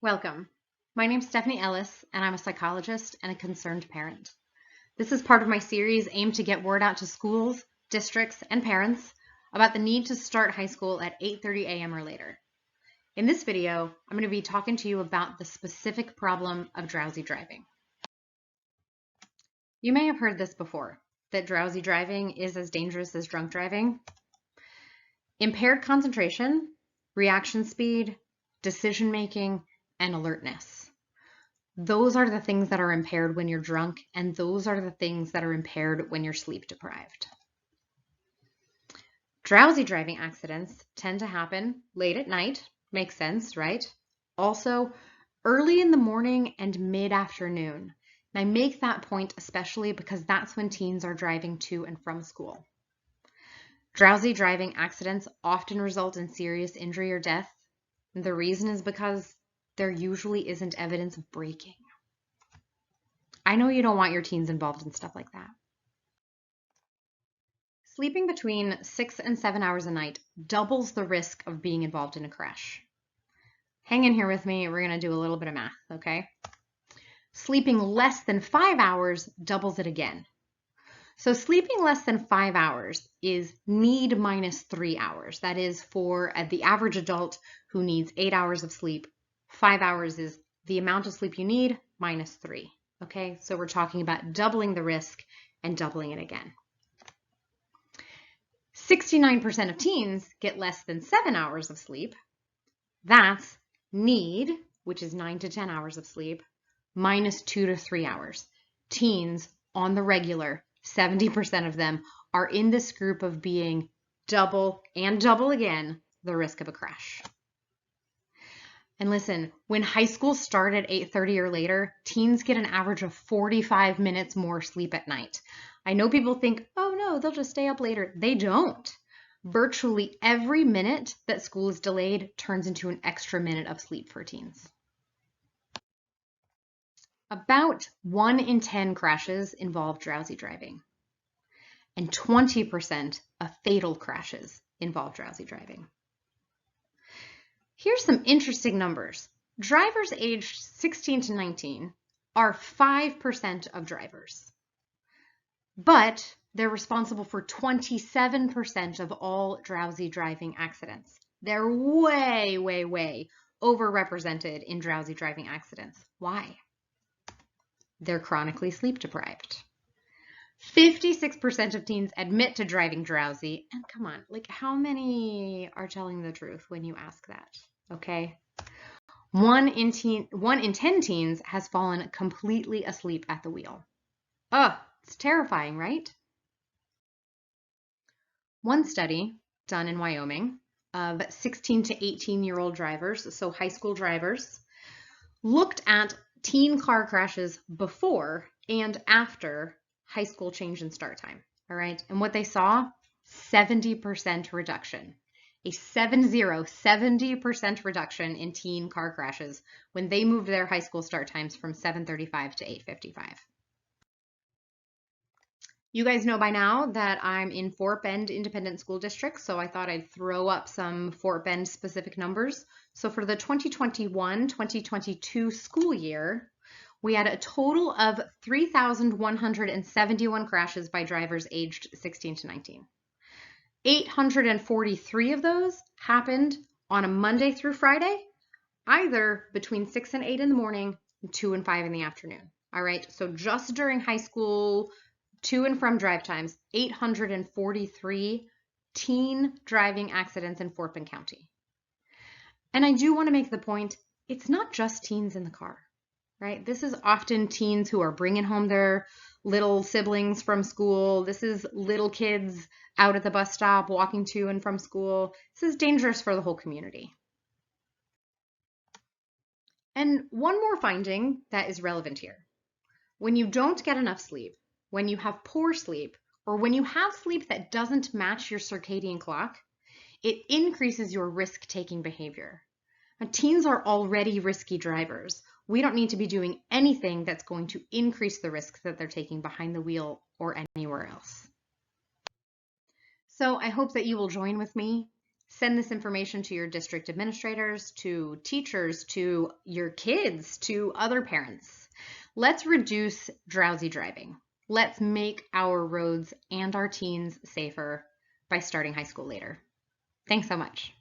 Welcome. My name's Stephanie Ellis, and I'm a psychologist and a concerned parent. This is part of my series aimed to get word out to schools, districts, and parents about the need to start high school at 8:30 a.m. or later. In this video, I'm going to be talking to you about the specific problem of drowsy driving. You may have heard this before, that drowsy driving is as dangerous as drunk driving. Impaired concentration, reaction speed, decision-making, and alertness. Those are the things that are impaired when you're drunk, and those are the things that are impaired when you're sleep deprived. Drowsy driving accidents tend to happen late at night. Makes sense, right? Also, early in the morning and mid-afternoon. And I make that point especially because that's when teens are driving to and from school. Drowsy driving accidents often result in serious injury or death. And the reason is because there usually isn't evidence of braking. I know you don't want your teens involved in stuff like that. Sleeping between 6 and 7 hours a night doubles the risk of being involved in a crash. Hang in here with me, we're going to do a little bit of math, okay? Sleeping less than 5 hours doubles it again. So sleeping less than 5 hours is need minus 3 hours. That is for the average adult who needs 8 hours of sleep. 5 hours is the amount of sleep you need minus 3. Okay, so we're talking about doubling the risk and doubling it again. 69% of teens get less than 7 hours of sleep. That's need, which is 9 to 10 hours of sleep, minus 2 to 3 hours. Teens on the regular, 70% of them are in this group of being double and double again the risk of a crash. And listen, when high school starts at 8:30 or later, teens get an average of 45 minutes more sleep at night. I know people think, oh no, they'll just stay up later. They don't. Virtually every minute that school is delayed turns into an extra minute of sleep for teens. About 1 in 10 crashes involve drowsy driving, and 20% of fatal crashes involve drowsy driving. Here's some interesting numbers. Drivers aged 16 to 19 are 5% of drivers, but they're responsible for 27% of all drowsy driving accidents. They're way, way, way overrepresented in drowsy driving accidents. Why? They're chronically sleep deprived. 56% of teens admit to driving drowsy. And come on, like how many are telling the truth when you ask that? Okay. 1 in 10 teens has fallen completely asleep at the wheel. Ugh, it's terrifying, right? One study done in Wyoming of 16 to 18-year-old drivers, so high school drivers, looked at teen car crashes before and after high school change in start time, all right? And what they saw, 70% reduction. A 70% reduction in teen car crashes when they moved their high school start times from 7:35 to 8:55. You guys know by now that I'm in Fort Bend Independent School District, so I thought I'd throw up some Fort Bend specific numbers. So for the 2021-2022 school year, we had a total of 3,171 crashes by drivers aged 16 to 19. 843 of those happened on a Monday through Friday, either between 6 and 8 in the morning and 2 and 5 in the afternoon. All right, so just during high school to and from drive times, 843 teen driving accidents in Fort Bend County. And I do want to make the point, it's not just teens in the car, right? This is often teens who are bringing home their little siblings from school. This is little kids out at the bus stop walking to and from school. This is dangerous for the whole community. And one more finding that is relevant here. When you don't get enough sleep, when you have poor sleep, or when you have sleep that doesn't match your circadian clock, it increases your risk-taking behavior. Now, teens are already risky drivers. We don't need to be doing anything that's going to increase the risks that they're taking behind the wheel or anywhere else. So I hope that you will join with me, Send this information to your district administrators, to teachers, to your kids, to other parents. Let's reduce drowsy driving. Let's make our roads and our teens safer by starting high school later. Thanks so much.